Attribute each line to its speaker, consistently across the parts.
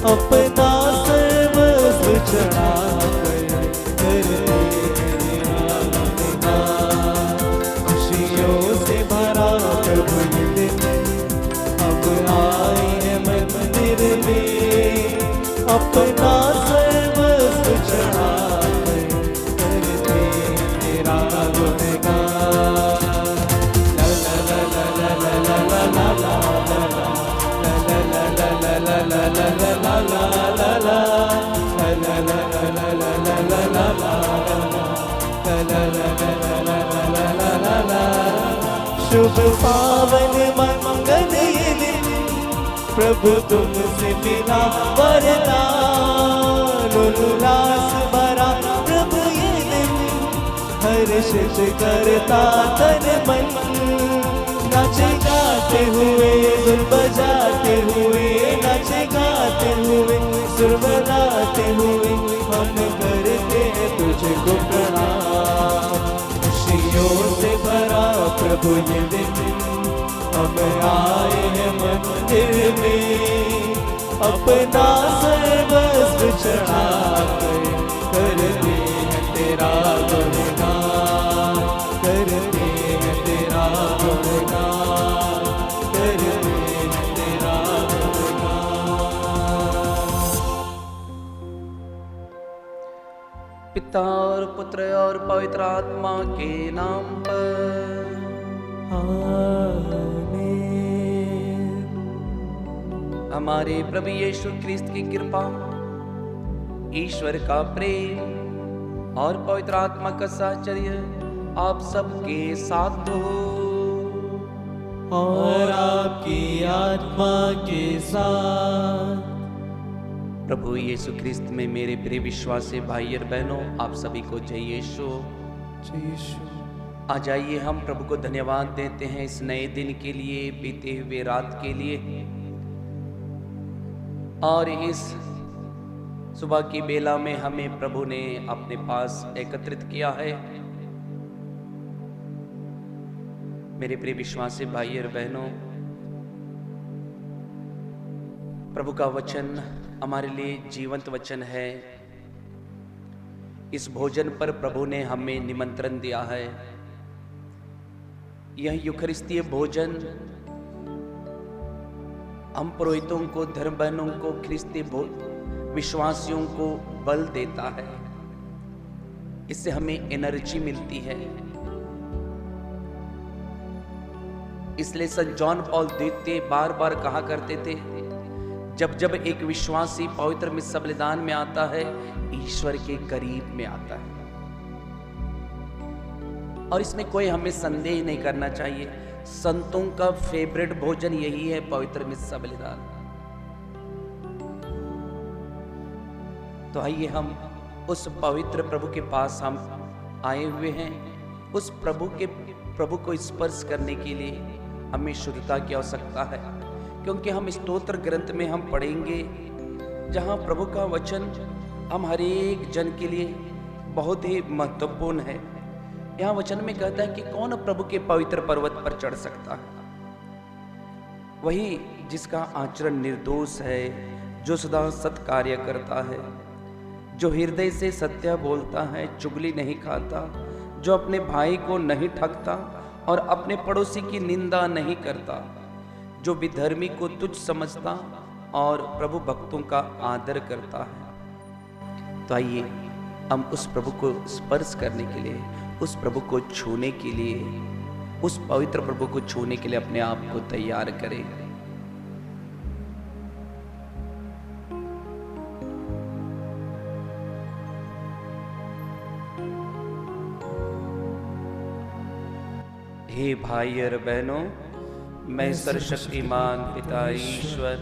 Speaker 1: अपना सर्वस्व चढ़ाकर करते खुशियों से भरा प्रभु ये दिन अब आए हैं मंदिर में, अपना सर्वस्व चढ़ाकर करते तेरा गुणगान। ला ला ला ला ला ला ला ला ला शुभ पावन मंगल ये दिन प्रभु तुमसे मिला वरदान, उल्लास भरा प्रभु ये दिन हर्षित करता तन मन। नाचे गाते हुए धुन बजाते हुए, नाचे गाते हुए सुर बजाते हुए हम करते हैं तुझको प्रणाम। खुशियों से भरा प्रभु ये दिन हम आए हैं मंदिर में, अपना सर्वस्व चढ़ाकर करते हैं तेरा गुणगान, करते हैं तेरा गुणगान, करते हैं तेरा गुणगान।
Speaker 2: पिता और पुत्र और पवित्र आत्मा के नाम पर हमारे प्रभु यीशु क्रिस्त की कृपा, ईश्वर का प्रेम और पवित्र आत्मा का साहचर्य आप सबके साथ हो
Speaker 1: और आपकी आत्मा के साथ।
Speaker 2: प्रभु यीशु क्रिस्त में मेरे प्रिय विश्वासी भाई और बहनों, आप सभी को जय यीशु। आज आइए हम प्रभु को धन्यवाद देते हैं इस नए दिन के लिए, बीते हुए रात के लिए, और इस सुबह की बेला में हमें प्रभु ने अपने पास एकत्रित किया है। मेरे प्रिय विश्वासी भाई और बहनों, प्रभु का वचन हमारे लिए जीवंत वचन है। इस भोजन पर प्रभु ने हमें निमंत्रण दिया है। यह यूखरिस्तीय भोजन हम पुरोहितों को, धर्म बहनों को, ख्रिस्ती विश्वासियों को बल देता है। इससे हमें एनर्जी मिलती है। इसलिए संत जॉन पॉल द्वितीय बार बार कहा करते थे, जब जब एक विश्वासी पवित्र मिस्सा बलिदान में आता है, ईश्वर के करीब में आता है। और इसमें कोई हमें संदेह नहीं करना चाहिए, संतों का फेवरेट भोजन यही है, पवित्र मिस्सा बलिदान। तो आइए हम उस पवित्र प्रभु के पास हम आए हुए हैं। उस प्रभु को स्पर्श करने के लिए हमें शुद्धता की आवश्यकता है, क्योंकि हम स्तोत्र ग्रंथ में हम पढ़ेंगे, जहां प्रभु का वचन हम हर एक जन के लिए बहुत ही महत्वपूर्ण है। यहाँ वचन में कहता है कि कौन प्रभु के पवित्र पर्वत पर चढ़ सकता है? वही जिसका आचरण निर्दोष है, जो सदा सत्य कार्य करता है, जो हृदय से सत्य बोलता है, चुगली नहीं खाता, जो अपने भाई को नहीं ठगता और अपने पड़ोसी की निंदा नहीं करता, जो विधर्मी को तुच्छ समझता और प्रभु भक्तों का आदर करता है। तो आइए हम उस प्रभु को स्पर्श करने के लिए, उस प्रभु को छूने के लिए, उस पवित्र प्रभु को छूने के लिए अपने आप को तैयार करें। हे भाई और बहनों, मैं सर्वशक्तिमान पिता ईश्वर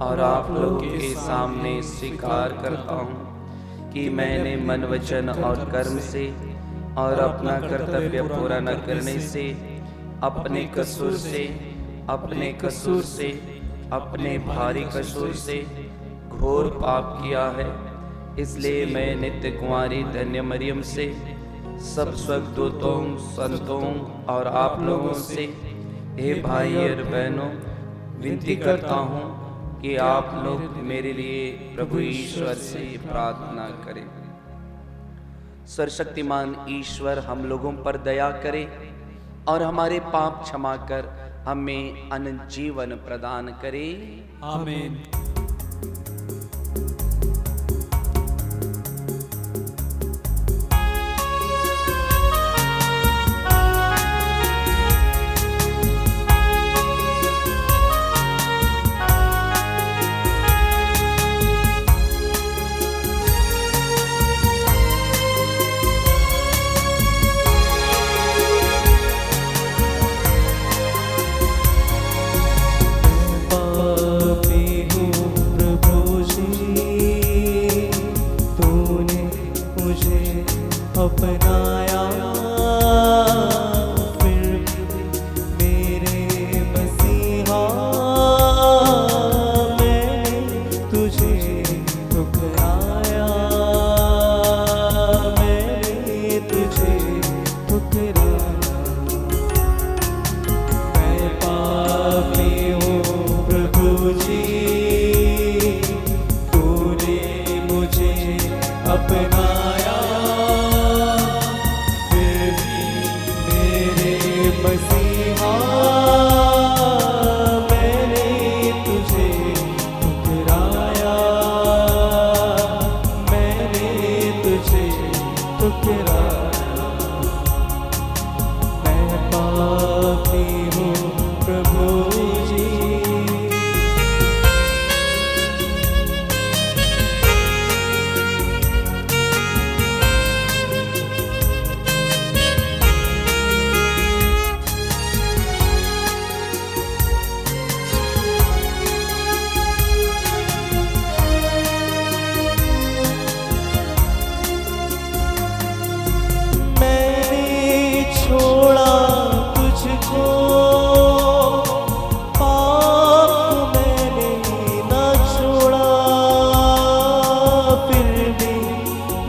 Speaker 2: और आप लोगों के सामने स्वीकार करता हूँ कि मैंने मन, वचन और कर्म से और अपना कर्तव्य पूरा न करने से, अपने कसूर से, अपने भारी कसूर से घोर पाप किया है। इसलिए मैं नित्य कुंवारी धन्य मरियम से, सब स्वर्गदूतों, संतों और आप लोगों से, हे भाई और बहनों, विनती करता हूँ कि आप लोग मेरे लिए प्रभु ईश्वर से प्रार्थना करें। सर्वशक्तिमान ईश्वर हम लोगों पर दया करे और हमारे पाप क्षमा कर हमें अनंत जीवन प्रदान करे।
Speaker 1: आमीन। अपनाया फिर मेरे मसीहा मैंने तुझे ठुकराया, मैंने तुझे ठुकराया। मैं पापी हूँ प्रभु जी, तूने मुझे अपनाया मसीहा मैंने तुझे ठुकराया, मैंने तुझे ठुकराया। मैं पापी हूँ प्रभु जी। छोड़ा तुझको पाप मैंने न छोड़ा, फिर भी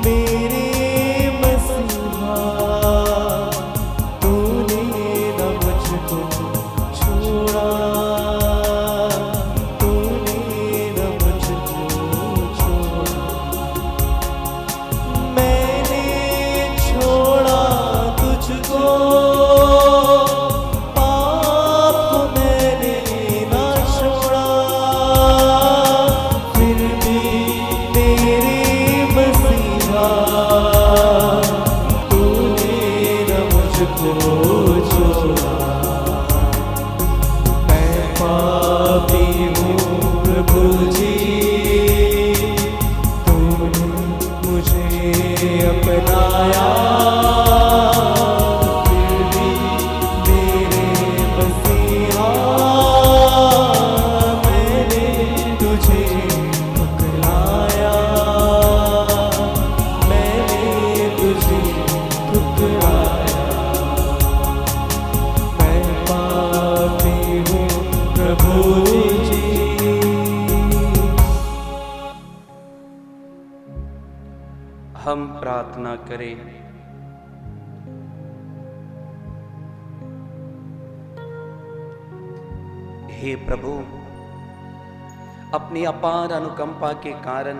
Speaker 1: मेरे मसीहा तूने न मुझको छोड़ा, तूने न मुझको छोड़ा। मैंने छोड़ा तुझको पाप मैंने न छोड़ा, फिर भी मेरे मसीहा तूने न मुझको छोड़ा। मैं पापी हूँ प्रभु जी, तूने मुझे अपनाया
Speaker 2: हम प्रार्थना करें। हे प्रभु, अपनी अपार अनुकंपा के कारण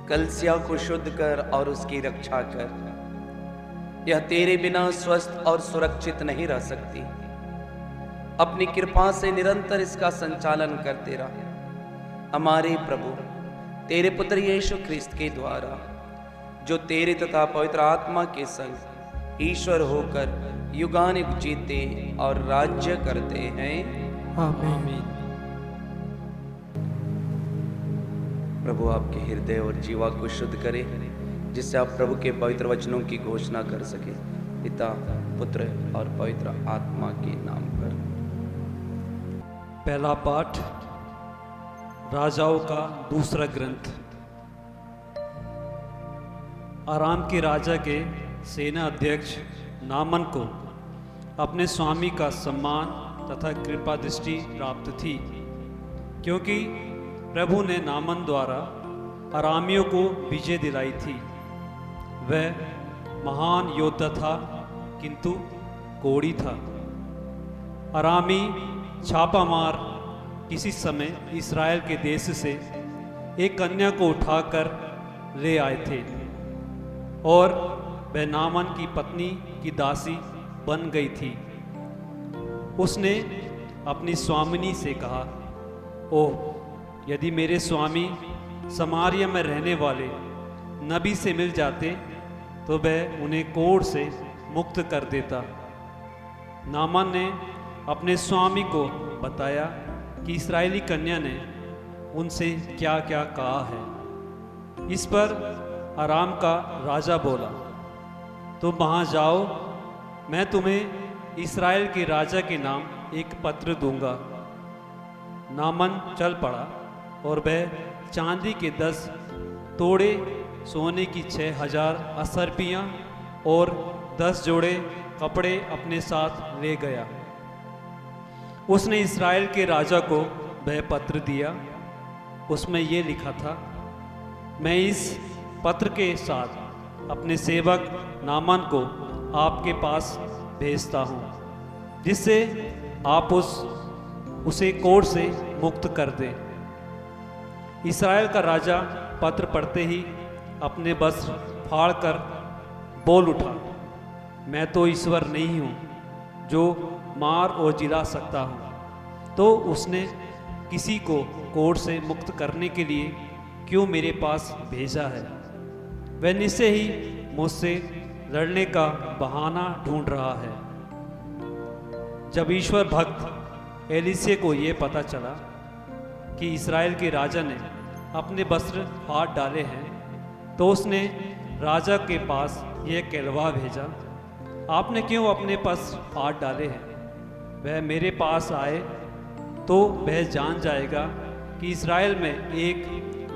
Speaker 2: कलीसिया को शुद्ध कर और उसकी रक्षा कर। यह तेरे बिना स्वस्थ और सुरक्षित नहीं रह सकती। अपनी कृपा से निरंतर इसका संचालन करते रह। हमारे प्रभु तेरे पुत्र यीशु ख्रिस्त के द्वारा, जो तेरे तथा पवित्र आत्मा के संग ईश्वर होकर युगानुयुग जीते और राज्य करते हैं।
Speaker 1: आमीन।
Speaker 2: प्रभु आपके हृदय और जीवा को शुद्ध करे, जिससे आप प्रभु के पवित्र वचनों की घोषणा कर सके। पिता, पुत्र और पवित्र आत्मा के नाम पर।
Speaker 3: पहला पाठ राजाओं का दूसरा ग्रंथ। आराम के राजा के सेना अध्यक्ष नामन को अपने स्वामी का सम्मान तथा कृपा दृष्टि प्राप्त थी, क्योंकि प्रभु ने नामन द्वारा अरामियों को विजय दिलाई थी। वह महान योद्धा था, किंतु कोढ़ी था। अरामी छापा मार किसी समय इस्राएल के देश से एक कन्या को उठाकर ले आए थे और वह नामान की पत्नी की दासी बन गई थी। उसने अपनी स्वामिनी से कहा, ओह, यदि मेरे स्वामी समारिया में रहने वाले नबी से मिल जाते तो वह उन्हें कोढ़ से मुक्त कर देता। नामान ने अपने स्वामी को बताया कि इस्राएली कन्या ने उनसे क्या क्या कहा है। इस पर अराम का राजा बोला, तुम वहाँ जाओ, मैं तुम्हें इस्राएल के राजा के नाम एक पत्र दूंगा। नामान चल पड़ा और वह चांदी के 10 तोड़े, सोने की 6000 असरपियाँ और 10 जोड़े कपड़े अपने साथ ले गया। उसने इस्राएल के राजा को वह पत्र दिया। उसमें ये लिखा था, मैं इस पत्र के साथ अपने सेवक नामान को आपके पास भेजता हूँ, जिससे आप उसे कोढ़ से मुक्त कर दें। इस्राएल का राजा पत्र पढ़ते ही अपने वस्त्र फाड़कर बोल उठा, मैं तो ईश्वर नहीं हूँ जो मार और जिला सकता हूँ, तो उसने किसी को कोढ़ से मुक्त करने के लिए क्यों मेरे पास भेजा है? वह निश्चय ही मुझसे लड़ने का बहाना ढूंढ रहा है। जब ईश्वर भक्त एलीशे को ये पता चला कि इस्राएल के राजा ने अपने वस्त्र फाड़ डाले हैं, तो उसने राजा के पास यह कहलवा भेजा, आपने क्यों अपने वस्त्र फाड़ डाले हैं? वह मेरे पास आए तो वह जान जाएगा कि इस्राएल में एक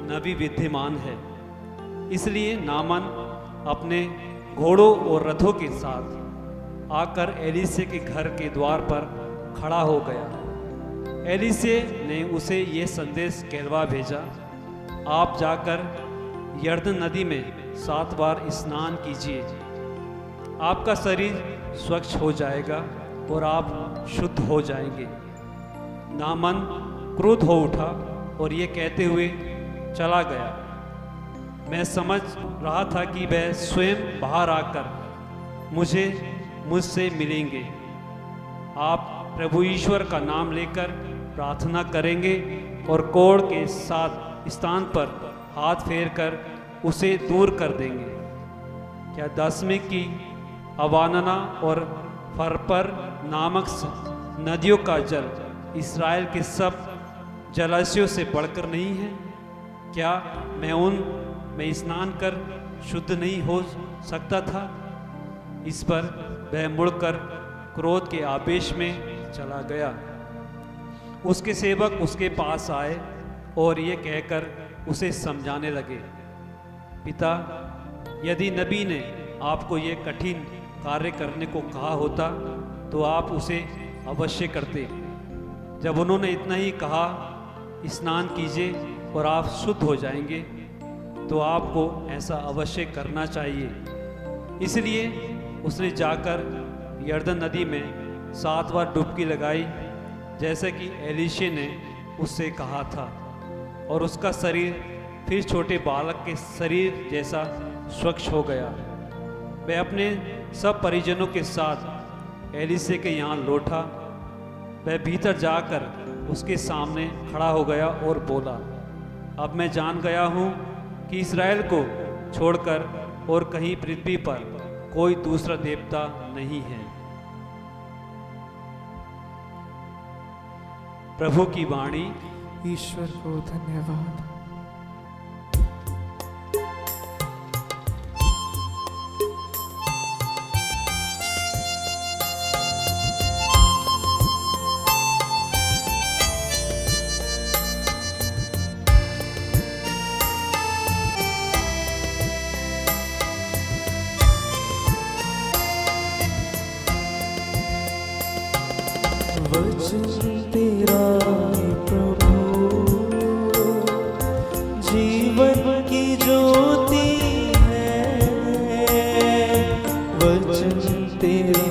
Speaker 3: नबी विद्यमान है। इसलिए नामान अपने घोड़ों और रथों के साथ आकर एलीशे के घर के द्वार पर खड़ा हो गया। एलीशे ने उसे ये संदेश कहलवा भेजा, आप जाकर यरदन नदी में 7 बार स्नान कीजिए, आपका शरीर स्वच्छ हो जाएगा और आप शुद्ध हो जाएंगे। नामान क्रुद्ध हो उठा और ये कहते हुए चला गया। मैं समझ रहा था कि वह स्वयं बाहर आकर मुझसे मिलेंगे। आप प्रभु ईश्वर का नाम लेकर प्रार्थना करेंगे और कोढ़ के साथ स्थान पर हाथ फेर कर उसे दूर कर देंगे। क्या दसवीं की अवानना और फरपर नामक नदियों का जल इस्राएल के सब जलाशयों से बढ़कर नहीं है? क्या मैं उनमें स्नान कर शुद्ध नहीं हो सकता था? इस पर वह मुड़कर क्रोध के आवेश में चला गया। उसके सेवक उसके पास आए और ये कहकर उसे समझाने लगे, पिता, यदि नबी ने आपको ये कठिन कार्य करने को कहा होता तो आप उसे अवश्य करते। जब उन्होंने इतना ही कहा, स्नान कीजिए और आप शुद्ध हो जाएंगे, तो आपको ऐसा अवश्य करना चाहिए। इसलिए उसने जाकर यरदन नदी में 7 बार डुबकी लगाई, जैसे कि एलीशे ने उससे कहा था, और उसका शरीर फिर छोटे बालक के शरीर जैसा स्वच्छ हो गया। वह अपने सब परिजनों के साथ एलीशे के यहाँ लौटा। वह भीतर जाकर उसके सामने खड़ा हो गया और बोला, अब मैं जान गया हूँ कि इस्राएल को छोड़कर और कहीं पृथ्वी पर कोई दूसरा देवता नहीं है। प्रभु की वाणी।
Speaker 1: ईश्वर को धन्यवाद। वचन तेरा है प्रभु, जीवन की ज्योति है। वचन तेरा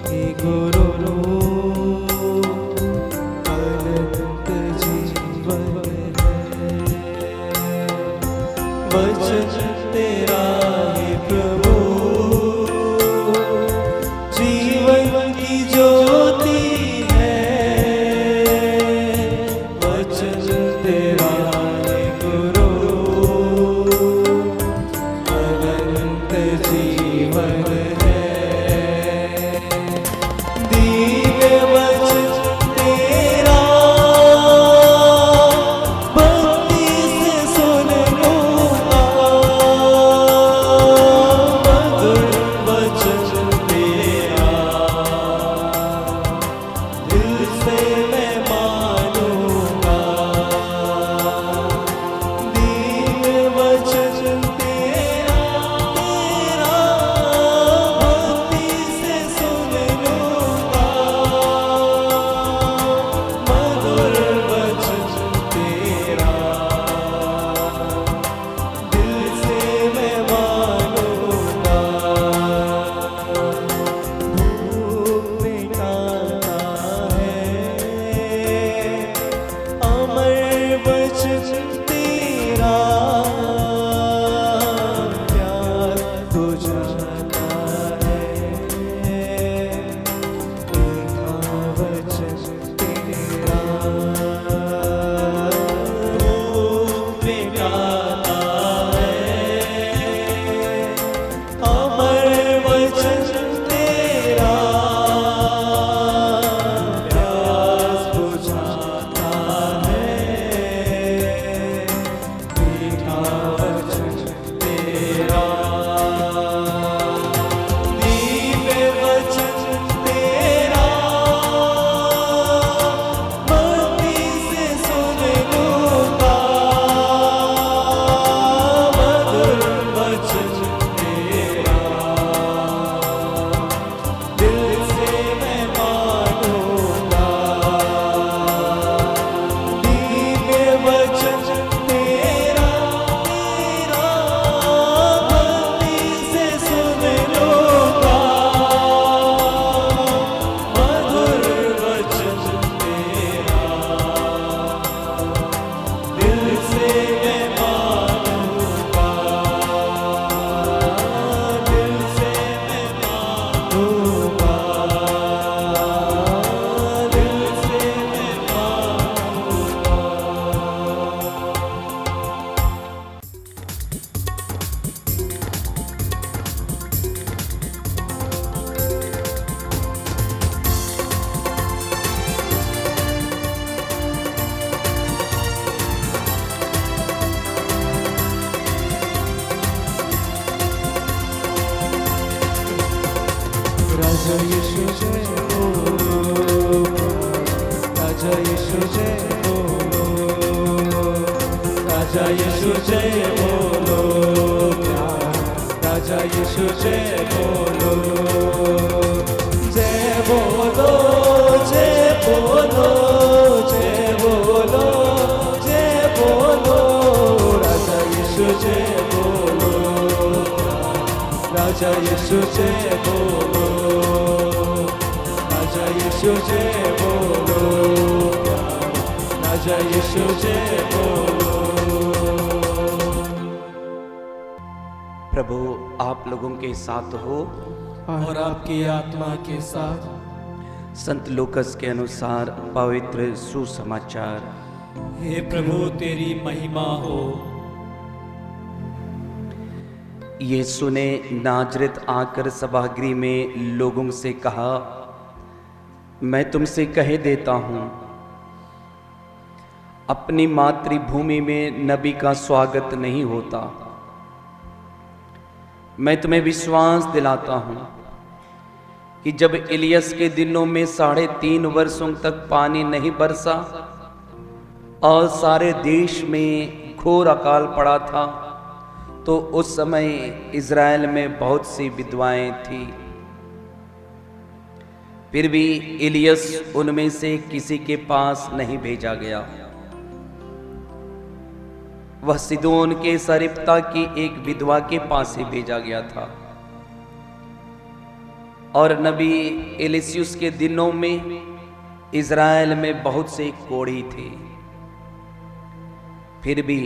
Speaker 1: है गुरु, अनंत जीवन वचन तेरा है प्रभु, जीवन की ज्योति है। वचन तेरा है गुरु, अनंत जीवन है। दिव्य वचन तेरा भक्ति से सुन लूंगा, मधुर वचन तेरा दिल से मैं मानूंगा। दिव्य वचन तेरा भक्ति से सुन लूंगा, मधुर वचन तेरा दिल से मैं मानूंगा। भूख मिटाता है अमर वचन तेरा, प्यास बुझाता है मीठा वचन तेरा। भूख मिटाता है अमर वचन तेरा, प्यास बुझाता है मीठा वचन तेरा। दिव्य वचन तेरा भक्ति से सुन लूंगा, मधुर वचन तेरा दिल से मैं मानूंगा। दिव्य वचन तेरा भक्ति से सुन लूंगा, मधुर वचन तेरा दिल से मैं मानूंगा। दिल से मैं मानूंगा, दिल से मैं मानूंगा। राजा यीशु जय बोलो, राजा यीशु जय बोलो, राजा यीशु जय बोलो, राजा यीशु जय बोलो। जय बोलो, जय बोलो, जय बोलो, जय बोलो, राजा यीशु जय बोलो, राजा यीशु जय बोलो, राजा यीशु जय बोलो, राजा यीशु जय बोलो।
Speaker 2: प्रभु आप लोगों के साथ हो
Speaker 1: और आपकी आत्मा के साथ।
Speaker 2: संत लूकस के अनुसार पवित्र सुसमाचार।
Speaker 3: हे प्रभु तेरी महिमा हो।
Speaker 2: यीशु ने नाजरत आकर सभागृह में लोगों से कहा, मैं तुमसे कह देता हूं, अपनी मातृभूमि में नबी का स्वागत नहीं होता। मैं तुम्हें विश्वास दिलाता हूं कि जब इलियस के दिनों में 3.5 वर्षों तक पानी नहीं बरसा और सारे देश में घोर अकाल पड़ा था, तो उस समय इज़राइल में बहुत सी विधवाएं थी। फिर भी इलियस उनमें से किसी के पास नहीं भेजा गया। वह सिदोन के सरिप्ता की एक विधवा के पास ही भेजा गया था। और नबी एलिसियुस के दिनों में इज़राइल में बहुत से कोढ़ी थे। फिर भी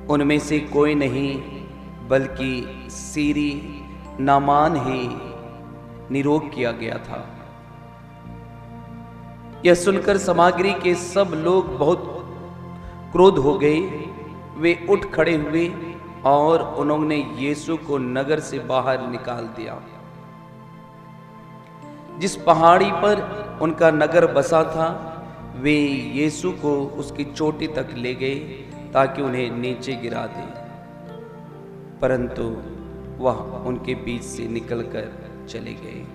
Speaker 2: उनमें से कोई नहीं बल्कि सीरी नामान ही निरोग किया गया था। यह सुनकर सामग्री के सब लोग बहुत क्रोध हो गए। वे उठ खड़े हुए और उन्होंने यीशु को नगर से बाहर निकाल दिया। जिस पहाड़ी पर उनका नगर बसा था, वे यीशु को उसकी चोटी तक ले गए ताकि उन्हें नीचे गिरा दे, परंतु वह उनके बीच से निकलकर चले गए।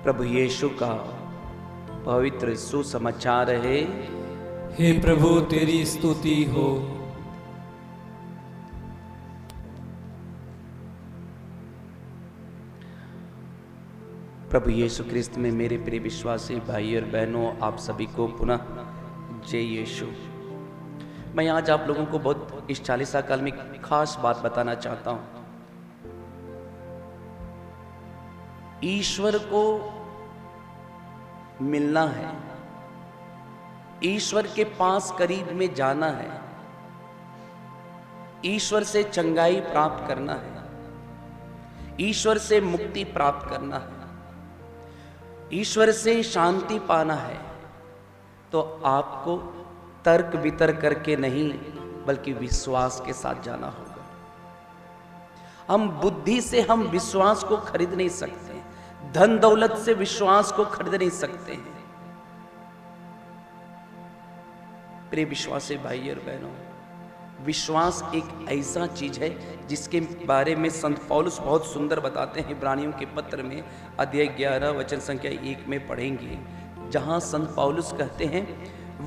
Speaker 2: प्रभु यीशु का पवित्र सुसमाचार है।
Speaker 1: हे प्रभु तेरी स्तुति हो।
Speaker 2: प्रभु यीशु ख्रिस्त में मेरे प्रिय विश्वासी भाई और बहनों, आप सभी को पुनः जय यीशु। मैं आज आप लोगों को बहुत इस 40 काल में खास बात बताना चाहता हूं। ईश्वर को मिलना है, ईश्वर के पास करीब में जाना है, ईश्वर से चंगाई प्राप्त करना है, ईश्वर से मुक्ति प्राप्त करना है, ईश्वर से शांति पाना है, तो आपको तर्क वितर्क करके नहीं बल्कि विश्वास के साथ जाना होगा। हम बुद्धि से हम विश्वास को खरीद नहीं सकते, धन दौलत से विश्वास को खरीद नहीं सकते हैं। प्रिय विश्वासी भाई और बहनों, विश्वास एक ऐसा चीज है जिसके बारे में संत पौलुस बहुत सुंदर बताते हैं। इब्रानियों के पत्र में अध्याय 11 वचन संख्या 1 में पढ़ेंगे, जहां संत पौलुस कहते हैं,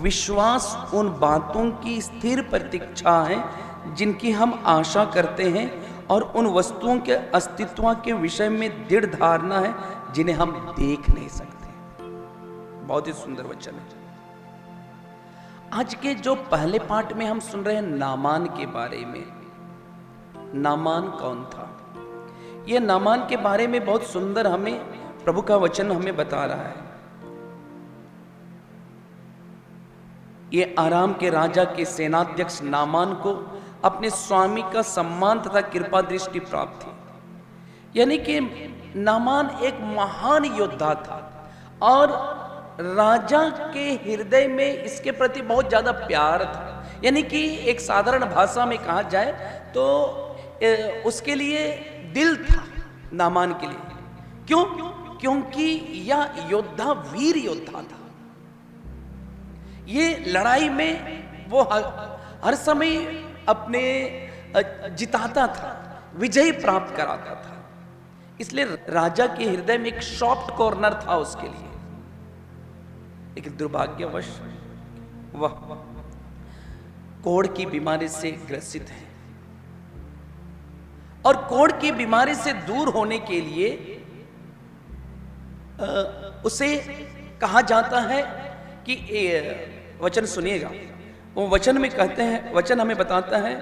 Speaker 2: विश्वास उन बातों की स्थिर प्रतीक्षा है जिनकी हम आशा करते हैं और उन वस्तुओं के अस्तित्व के विषय में दृढ़ धारणा है जिन्हें हम देख नहीं सकते। बहुत ही सुंदर वचन है। आज के जो पहले पाठ में हम सुन रहे हैं नामान के बारे में। नामान कौन था? यह नामान के बारे में बहुत सुंदर हमें प्रभु का वचन हमें बता रहा है। ये आराम के राजा के सेनाध्यक्ष नामान को अपने स्वामी का सम्मान तथा कृपा दृष्टि प्राप्त थी। यानी कि नामान एक महान योद्धा था और राजा के हृदय में इसके प्रति बहुत ज्यादा प्यार था। यानी कि एक साधारण भाषा में कहा जाए तो उसके लिए दिल था नामान के लिए। क्यों? क्योंकि यह योद्धा वीर योद्धा था। ये लड़ाई में वो हर समय अपने जिताता था, विजय प्राप्त कराता था। इसलिए राजा के हृदय में एक सॉफ्ट कॉर्नर था उसके लिए। लेकिन दुर्भाग्यवश वह कोढ़ की बीमारी से ग्रसित है और कोढ़ की बीमारी से दूर होने के लिए उसे कहा जाता है कि वचन सुनिएगा, वो वचन में कहते हैं, वचन हमें बताता है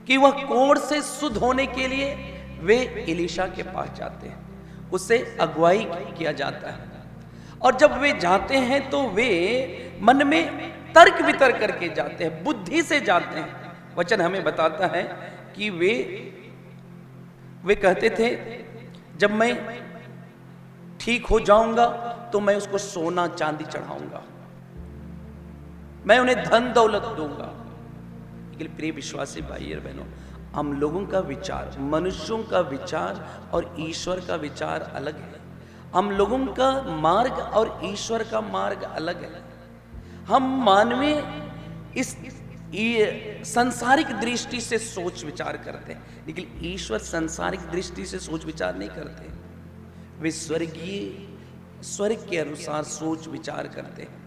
Speaker 2: कि वह कोढ़ से शुद्ध होने के लिए वे एलीशा के पास जाते हैं, उससे अगुवाई किया जाता है। और जब वे जाते हैं तो वे मन में तर्क वितर्क करके जाते हैं, बुद्धि से जाते हैं। वचन हमें बताता है कि वे कहते थे, जब मैं ठीक हो जाऊंगा तो मैं उसको सोना चांदी चढ़ाऊंगा, मैं उन्हें धन दौलत दूंगा। लेकिन प्रिय विश्वासी भाई और बहनों, हम लोगों का विचार, मनुष्यों का विचार और ईश्वर का विचार अलग है। हम लोगों का मार्ग और ईश्वर का मार्ग अलग है। हम मानवीय इस सांसारिक दृष्टि से सोच विचार करते हैं, लेकिन ईश्वर सांसारिक दृष्टि से सोच विचार नहीं करते। वे स्वर्ग के अनुसार सोच विचार करते हैं।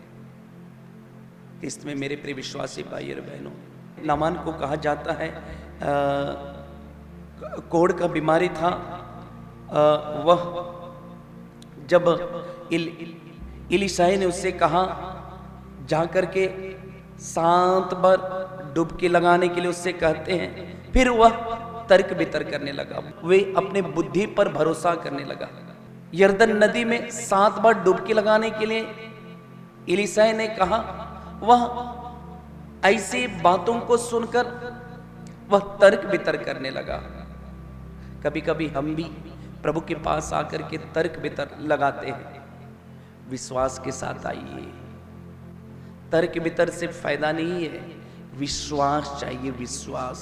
Speaker 2: इसमें मेरे प्रिय विश्वासी भाई और बहनों, नामान को कहा जाता है कोढ़ का बीमारी था। वह जब एलीशा ने उससे कहा जाकर के 7 बार डुबकी लगाने के लिए उससे कहते हैं, फिर वह तर्क वितर्क करने लगा, वे अपने बुद्धि पर भरोसा करने लगा। यरदन नदी में 7 बार डुबकी लगाने के लिए एलीशा ने कहा, वह ऐसी बातों को सुनकर वह तर्क वितर्क करने लगा। कभी कभी हम भी प्रभु के पास आकर के तर्क वितर्क लगाते हैं। विश्वास के साथ आइए। तर्क वितर्क से फायदा नहीं है, विश्वास चाहिए, विश्वास।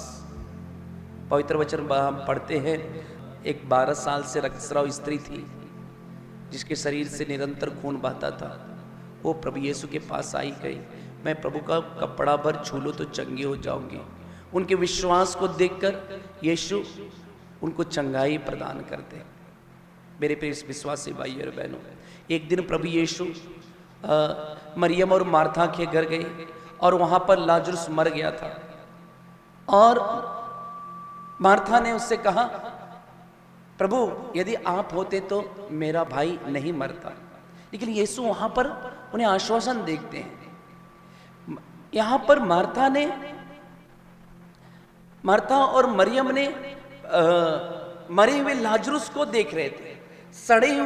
Speaker 2: पवित्र वचन हम पढ़ते हैं, एक 12 साल से रक्तस्राव स्त्री थी जिसके शरीर से निरंतर खून बहता था। वो प्रभु यीशु के पास आई, गई, मैं प्रभु का कपड़ा भर छू लूं तो चंगी हो जाऊंगी। उनके विश्वास को देखकर यीशु उनको चंगाई प्रदान करते। मेरे प्रिय विश्वासी भाई और बहनों, एक दिन प्रभु यीशु मरियम और मार्था के घर गए और वहां पर लाजरुस मर गया था। और मार्था ने उससे कहा, प्रभु यदि आप होते तो मेरा भाई नहीं मरता। लेकिन यीशु वहां पर उन्हें आश्वासन देखते हैं। यहां पर मार्था और मरियम ने मरे हुए लाजरुस को देख रहे थे, सड़े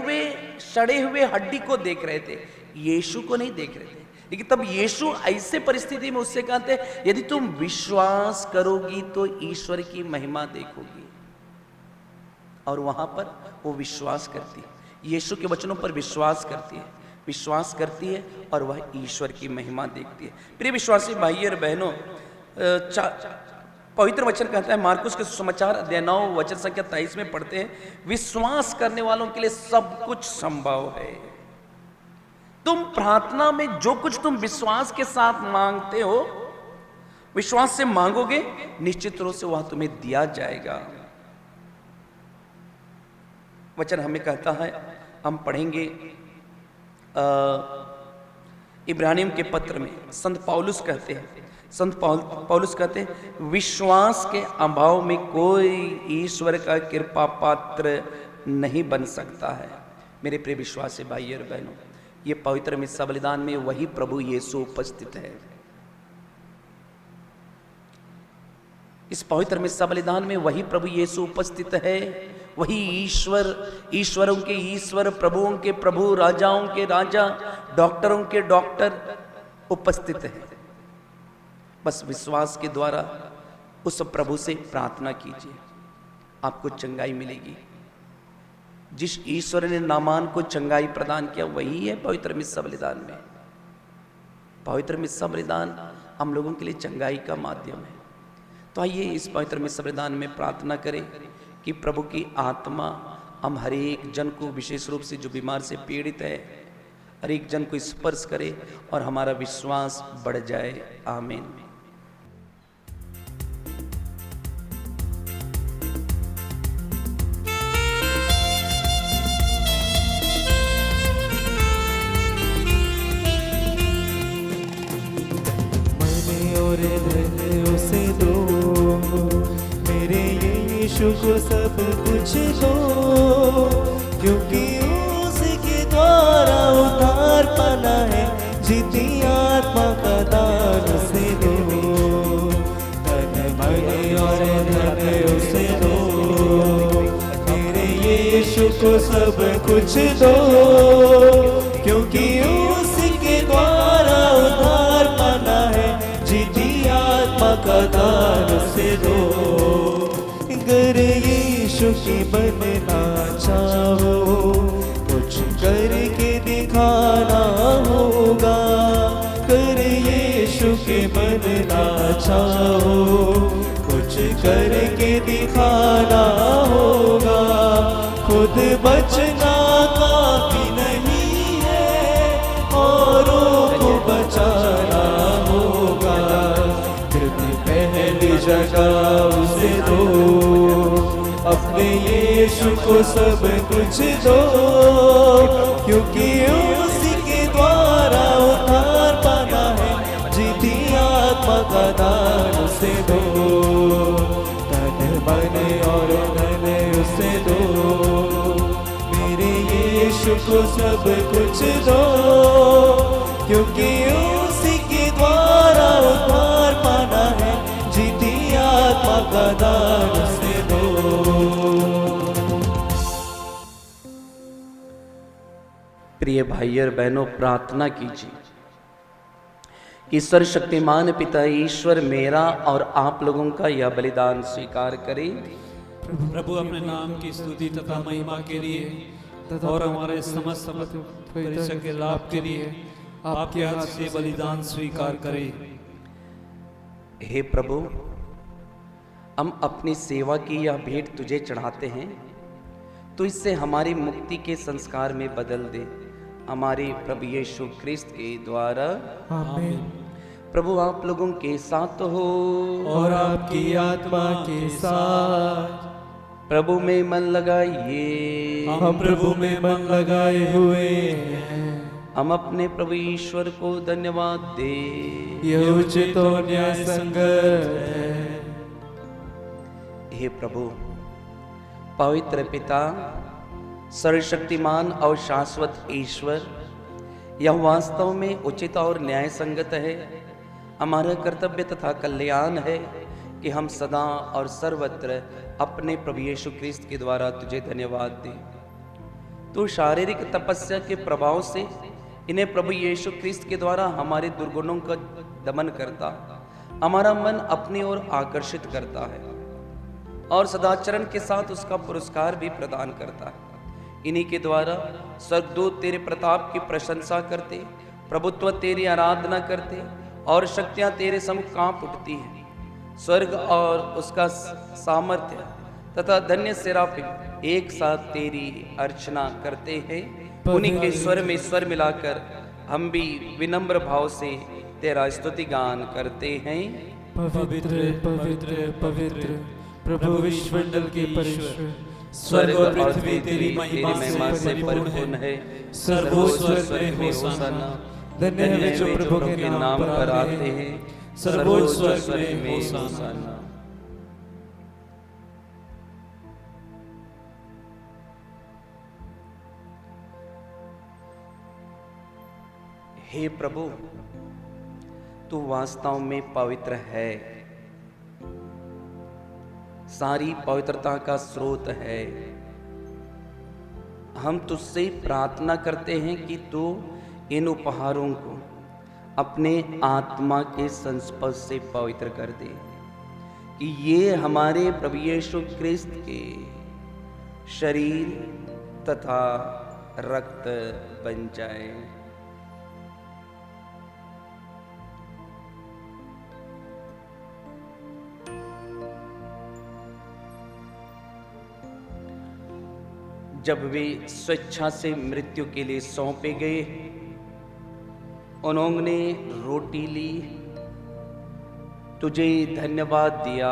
Speaker 2: हुए हड्डी को देख रहे थे, यीशु को नहीं देख रहे थे। लेकिन तब यीशु ऐसे परिस्थिति में उससे कहते, यदि तुम विश्वास करोगी तो ईश्वर की महिमा देखोगी। और वहां पर वो विश्वास करती है, यीशु के वचनों पर विश्वास करती है और वह ईश्वर की महिमा देखती है। प्रिय विश्वासी भाई और बहनों, पवित्र वचन कहता है, मार्कुस के सुसमाचार अध्याय 9 वचन संख्या 23 में पढ़ते हैं, विश्वास करने वालों के लिए सब कुछ संभव है। तुम प्रार्थना में जो कुछ तुम विश्वास के साथ मांगते हो, विश्वास से मांगोगे, निश्चित रूप से वह तुम्हें दिया जाएगा। वचन हमें कहता है, हम पढ़ेंगे इब्रानियों के पत्र में संत पौलुस कहते हैं, विश्वास के अभाव में कोई ईश्वर का कृपा पात्र नहीं बन सकता है। मेरे प्रिय विश्वासी भाई और बहनों, ये पवित्र मिस्सा बलिदान में वही प्रभु यीशु उपस्थित है। इस पवित्र मिस्सा बलिदान में वही प्रभु यीशु उपस्थित है, वही ईश्वरों के ईश्वर, प्रभुओं के प्रभु, राजाओं के राजा, डॉक्टरों के डॉक्टर उपस्थित है। बस विश्वास के द्वारा उस प्रभु से प्रार्थना कीजिए, आपको चंगाई मिलेगी। जिस ईश्वर ने नामान को चंगाई प्रदान किया वही है पवित्र मिस्सा बलिदान में। पवित्र मिस्सा बलिदान हम लोगों के लिए चंगाई का माध्यम है। तो आइए इस पवित्र मिस्सा बलिदान में प्रार्थना करें कि प्रभु की आत्मा हम हर एक जन को, विशेष रूप से जो बीमार से पीड़ित है, हर एक जन को स्पर्श करे और हमारा विश्वास बढ़ जाए। आमीन।
Speaker 4: उसे दो मेरे यीशु को सब कुछ दो, क्योंकि उसके द्वारा उद्धार पाना है, जीती आत्मा का दान उसे दो। तन मन और धन उसे दो, मेरे यीशु को सब कुछ दो, क्योंकि उसके द्वारा उद्धार पाना है, जीती आत्मा का दान उसे दो। अगर यीशु की बनना चाहो, कुछ करके दिखाना होगा। अगर यीशु के बनना चाहो, कुछ करके दिखाना होगा। खुद बचना काफी नहीं है, औरों को बचाना होगा। पहली जगह उसे दो, अपने यीशु को सब कुछ दो, क्योंकि उसी के द्वारा उद्धार पाना है, जीती आत्मा का दान उसे दो। तन मन और धन उसे दो, मेरे यीशु को सब कुछ दो, क्योंकि उसी के द्वारा उद्धार पाना है, जीती आत्मा का दान उसे दो।
Speaker 2: प्रिय भाई और बहनों, प्रार्थना कीजिए कि सर्वशक्तिमान पिता ईश्वर मेरा और आप लोगों का यह बलिदान स्वीकार करे।
Speaker 3: प्रभु अपने नाम की स्तुति तथा महिमा के लिए और हमारे समस्त परिचय के लाभ के लिए आपके हाथ से बलिदान स्वीकार करें।
Speaker 2: हे प्रभु, हम अपनी सेवा की यह भेंट तुझे चढ़ाते हैं, तो इससे हमारी मुक्ति के संस्कार में बदल दे, हमारे प्रभु यीशु क्रिस्त के द्वारा।
Speaker 4: आमीन।
Speaker 2: प्रभु आप लोगों के साथ हो
Speaker 4: और आपकी आत्मा के साथ।
Speaker 2: प्रभु में मन लगाइए,
Speaker 4: हम प्रभु में मन लगाए हुए हैं।
Speaker 2: हम अपने प्रभु ईश्वर को धन्यवाद दे।
Speaker 4: यह उचित और न्याय संगत है।
Speaker 2: हे प्रभु, पवित्र पिता, सर्वशक्तिमान और शाश्वत ईश्वर, यह वास्तव में उचित और न्याय संगत है, हमारा कर्तव्य तथा कल्याण है कि हम सदा और सर्वत्र अपने प्रभु यीशु क्रिस्त के द्वारा तुझे धन्यवाद दें। तो शारीरिक तपस्या के प्रभाव से इन्हें प्रभु यीशु क्रिस्त के द्वारा हमारे दुर्गुणों का दमन करता, हमारा मन अपनी ओर आकर्षित करता है और सदाचरण के साथ उसका पुरस्कार भी प्रदान करता है। इन्हीं के द्वारा स्वर्गदूत तेरे प्रताप की प्रशंसा करते, प्रभुत्व तेरी आराधना करते और शक्तियां तेरे सम्मुख कांप उठती हैं। स्वर्ग और उसका सामर्थ्य तथा धन्य सेराफिम एक साथ तेरी अर्चना करते हैं। उन्हीं के स्वर में स्वर मिलाकर हम भी विनम्र भाव से तेरा स्तुति गान करते हैं।
Speaker 4: पवित्र पवित्र पवित्र प्रभु विश्वमंडल के परमेश्वर,
Speaker 2: स्वर्ग और पृथ्वी तेरी महिमा से परिपूर्ण है। सर्वोच्च स्वर्ग में होशाना, धन्य है जो प्रभु के नाम पर आते हैं। सर्वोच्च स्वर्ग में होशाना। हे प्रभु, तू वास्तव में पवित्र है, सारी पवित्रता का स्रोत है। हम तुझसे प्रार्थना करते हैं कि तू इन उपहारों को अपने आत्मा के संस्पर्श से पवित्र कर दे, कि ये हमारे प्रभु यीशु क्रिस्त के शरीर तथा रक्त बन जाए। जब वे स्वेच्छा से मृत्यु के लिए सौंपे गए, उन्होंने रोटी ली, तुझे धन्यवाद दिया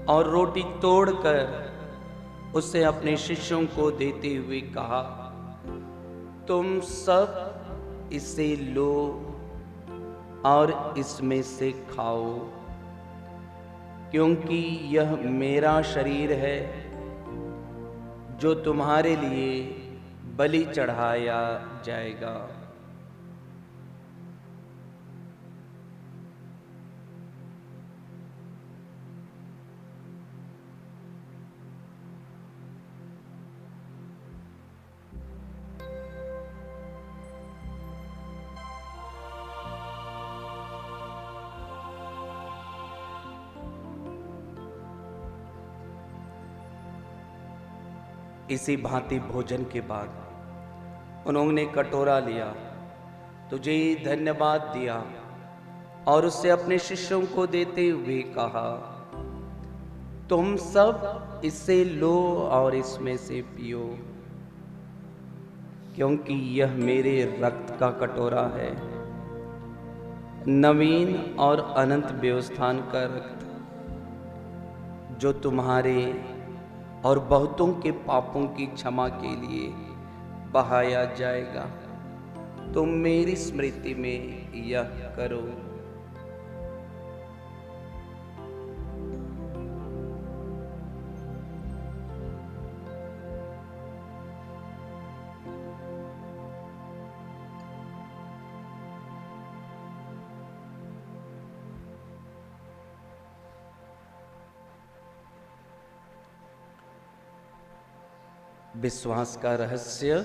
Speaker 2: और रोटी तोड़कर उसे अपने शिष्यों को देते हुए कहा, तुम सब इसे लो और इसमें से खाओ, क्योंकि यह मेरा शरीर है जो तुम्हारे लिए बलि चढ़ाया जाएगा। इसी भांति भोजन के बाद उन्होंने कटोरा लिया, तुझे धन्यवाद दिया और उसे अपने शिष्यों को देते हुए कहा, तुम सब इससे लो और इसमें से पियो, क्योंकि यह मेरे रक्त का कटोरा है, नवीन और अनंत व्यवस्थान का रक्त, जो तुम्हारे और बहुतों के पापों की क्षमा के लिए बहाया जाएगा। तुम मेरी स्मृति में यह करो। विश्वास का रहस्य।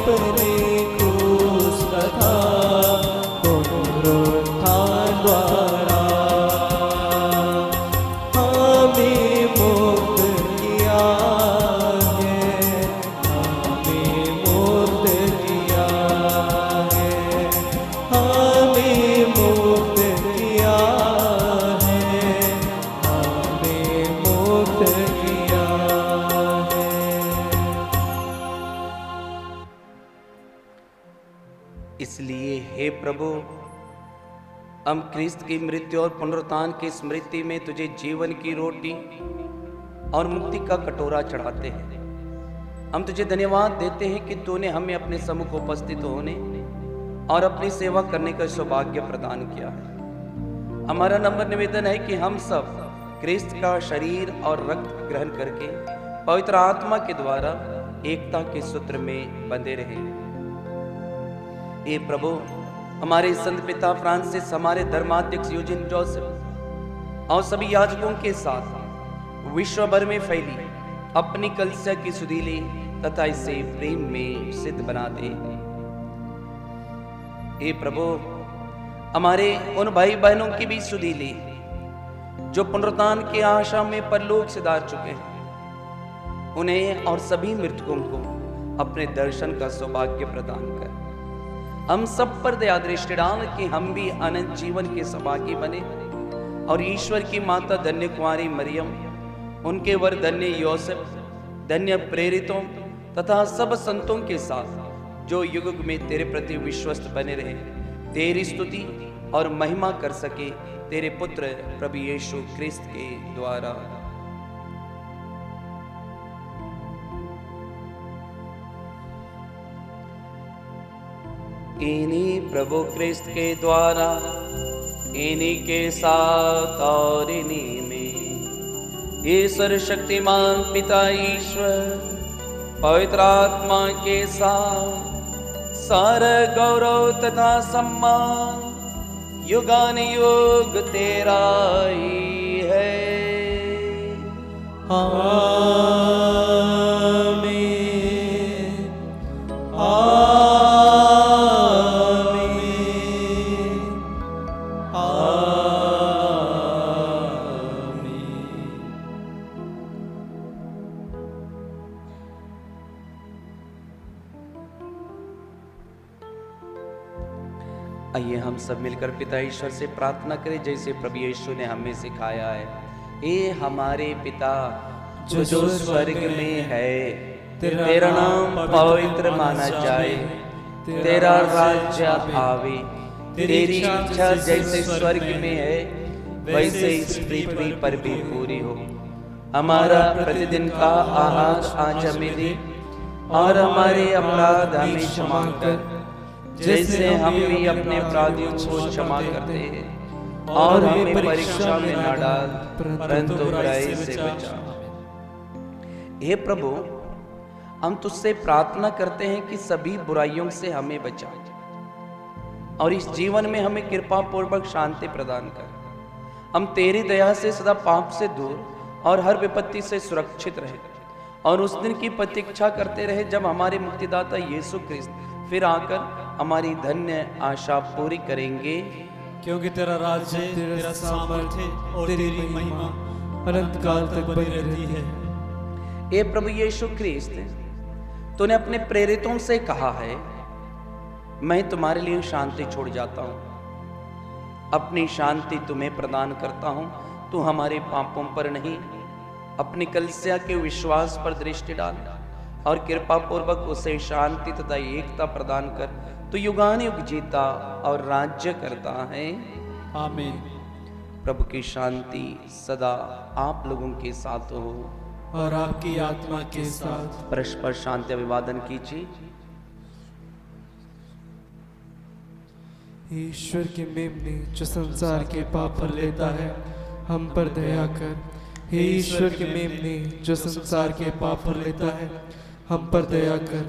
Speaker 4: अपने क्रूस तथा पुनरुत्थान द्वारा हमें मुक्त किया है, हमें मुक्त किया है, हमें मुक्त किया है, हमें मुक्त किया है।
Speaker 2: इसलिए हे प्रभु, हम क्रिस्त की मृत्यु और पुनरुत्थान की स्मृति में तुझे जीवन की रोटी और मुक्ति का कटोरा चढ़ाते हैं। हम तुझे धन्यवाद देते हैं कि तूने हमें अपने सम्मुख उपस्थित होने और अपनी सेवा करने का सौभाग्य प्रदान किया है। हमारा नम्र निवेदन है कि हम सब क्रिस्त का शरीर और रक्त ग्रहण करके पवित्र आत्मा के द्वारा एकता के सूत्र में बंधे रहें। हे प्रभु, हमारे संत पिता फ्रांसिस, हमारे धर्माध्यक्ष यूजिन जोसेफ और सभी याजकों के साथ विश्व भर में फैली अपनी कलीसिया की सुधीली तथा इसे प्रेम में सिद्ध बना दे। हे प्रभु, हमारे उन भाई बहनों की भी सुधीली जो पुनरुत्थान की आशा में परलोक सिधार चुके हैं, उन्हें और सभी मृतकों को अपने दर्शन का सौभाग्य प्रदान कर हम सब पर दया दृष्टि डाल कि हम भी अनंत जीवन के सौभागी बने और ईश्वर की माता धन्य कुंवारी मरियम, उनके वर धन्य योसेफ, धन्य प्रेरितों तथा सब संतों के साथ जो युग युग में तेरे प्रति विश्वस्त बने रहे, तेरी स्तुति और महिमा कर सके तेरे पुत्र प्रभु यीशु क्रिस्त के द्वारा। इन्हीं प्रभु क्रिस्त के द्वारा, इन्हीं के साथ और इन्हीं में ईश्वर शक्तिमान पिता ईश्वर पवित्र आत्मा के साथ सारा गौरव तथा सम्मान युगानुयुग तेरा ही है। आइए हम सब मिलकर पिता ईश्वर से प्रार्थना करें जैसे प्रभु यीशु ने हमें सिखाया है। ए हमारे पिता जो स्वर्ग में है, तेरा नाम पवित्र माना जाए, तेरा राज्य आवे, तेरी इच्छा जैसे स्वर्ग में है वैसे इस पृथ्वी पर भी पूरी हो। हमारा प्रतिदिन का आहार आज हमें दे और हमारे अपराध हमें क्षमा कर जैसे हम भी अपने अपराधियों को क्षमा करते हैं, और हमें परीक्षा में न डाल परंतु बुराई से बचा। हे प्रभु, हम तुझसे प्रार्थना करते हैं कि सभी बुराइयों से हमें बचा और इस जीवन में हमें कृपा पूर्वक शांति प्रदान कर। हम तेरी दया से सदा पाप से दूर और हर विपत्ति से सुरक्षित रहे और उस दिन की प्रतीक्षा करते रहे जब हमारे मुक्तिदाता यीशु क्रिस्त फिर आकर हमारी धन्य आशा पूरी करेंगे।
Speaker 3: क्योंकि तेरा राज्य, तेरा सामर्थ्य और तेरी महिमा अनंत काल तक बनी रहती है।
Speaker 2: हे प्रभु यीशु क्रिस्त, तूने अपने प्रेरितों से कहा है, मैं तुम्हारे लिए शांति छोड़ जाता हूं, अपनी शांति तुम्हें प्रदान करता हूं। तू हमारे पापों पर नहीं, अपनी कलीसिया के विश्वास पर दृष्टि डाल और कृपा पूर्वक उसे शांति तथा एकता प्रदान कर। तो युगानुयुग जीता और राज्य करता है।
Speaker 3: आमीन।
Speaker 2: प्रभु की शांति सदा आप लोगों के साथ हो
Speaker 4: और आपकी आत्मा के साथ।
Speaker 2: परस्पर शांति अभिवादन कीजिए।
Speaker 4: ईश्वर की मेमने जो संसार के पाप पर लेता है, हम पर दया कर। हे ईश्वर की मेमने जो संसार के पाप पर लेता है, हम पर दया कर।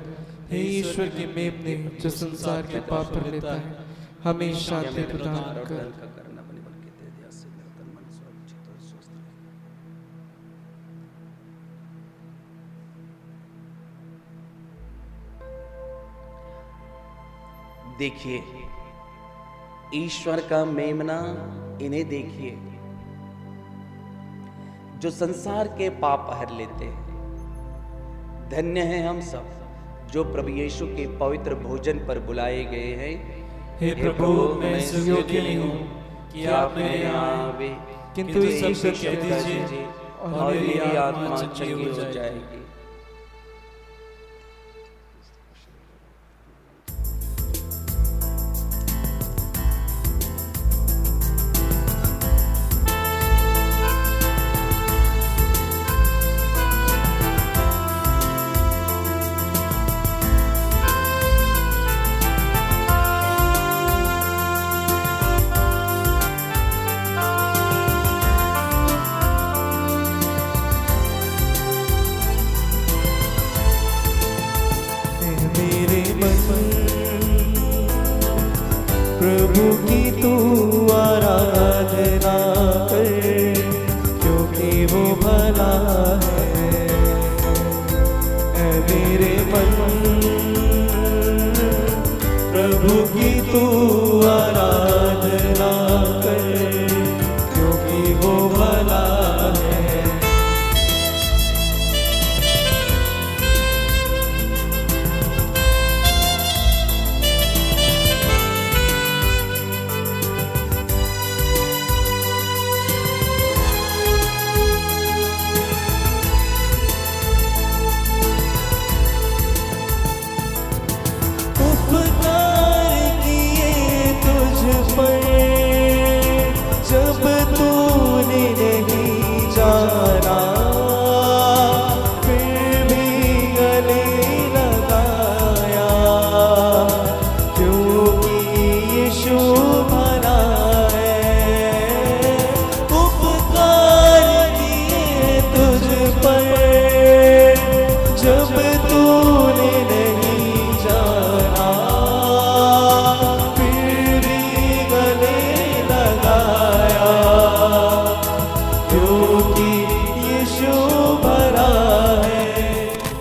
Speaker 4: हे ईश्वर की मेमने जो संसार के पाप पर लेता है, हमें शांति प्रदान कर।
Speaker 2: देखिए, ईश्वर का मेमना, इन्हें देखिए जो संसार के पाप हर लेते हैं। धन्य हैं हम सब जो प्रभु यीशु के पवित्र भोजन पर बुलाए गए हैं।
Speaker 1: हे प्रभु, मैं योग्य नहीं हूँ कि आप मेरे यहाँ आवे,
Speaker 4: किंतु
Speaker 1: सब
Speaker 4: ईश्वर
Speaker 1: कह दीजिए
Speaker 2: और मेरी आत्मा चंगी हो जाएगी।
Speaker 4: प्रभु की तू आराधना कर, क्योंकि वो भला है। ऐ मेरे मन, प्रभु की तू आराधना कर, क्योंकि वो भला है। जब तूने नहीं जाना, फिर भी गले लगाया, क्योंकि यीशु भला है। उपकार किए तुझ पर जब तूने नहीं जाना, फिर भी गले लगाया, क्योंकि यीशु भला है।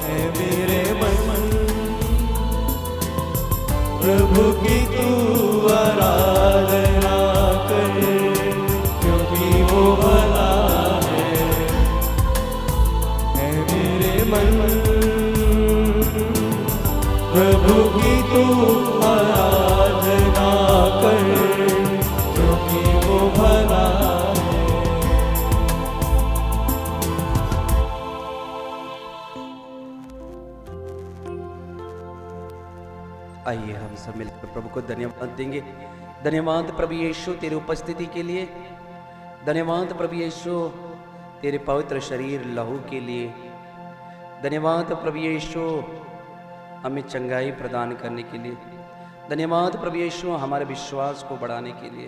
Speaker 4: ऐ मेरे मन, प्रभु की तू आराधना कर, क्योंकि वो भला है। ऐ मेरे मन, प्रभु की तू आराधना कर, क्योंकि वो भला है।
Speaker 2: आइए हम सब मिलकर प्रभु को धन्यवाद देंगे। धन्यवाद प्रभु यीशु तेरी उपस्थिति के लिए। धन्यवाद प्रभु यीशु तेरे पवित्र शरीर लहू के लिए। धन्यवाद प्रभु यीशु हमें चंगाई प्रदान करने के लिए। धन्यवाद प्रभु यीशु हमारे विश्वास को बढ़ाने के लिए।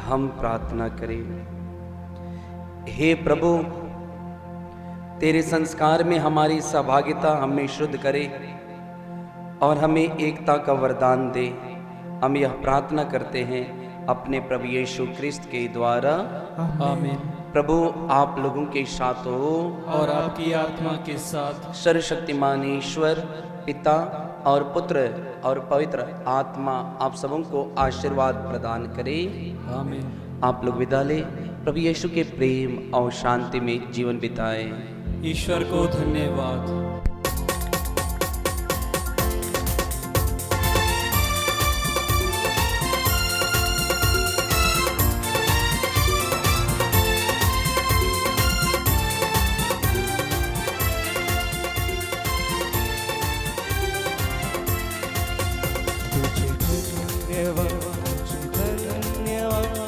Speaker 2: हम प्रार्थना करें। हे प्रभु, तेरे संस्कार में हमारी सहभागिता हमें शुद्ध करे और हमें एकता का वरदान दे। हम यह प्रार्थना करते हैं अपने प्रभु यीशु क्रिस्त के द्वारा,
Speaker 1: आमीन।
Speaker 2: प्रभु आप लोगों के साथ हो
Speaker 1: और आपकी आत्मा के साथ।
Speaker 2: सर्वशक्तिमान ईश्वर पिता और पुत्र और पवित्र आत्मा आप सबों को आशीर्वाद प्रदान करे,
Speaker 1: आमीन।
Speaker 2: आप लोग विदा लें। प्रभु यीशु के प्रेम और शांति में जीवन बिताएं।
Speaker 1: ईश्वर को धन्यवाद।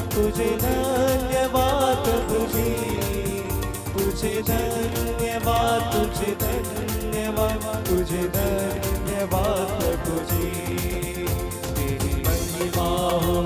Speaker 4: तुझे धन्यवाद प्रभु जी, तुझे धन्यवाद, तुझे धन्यवाद, तुझे धन्यवाद प्रभु जी। तेरी महिमा हो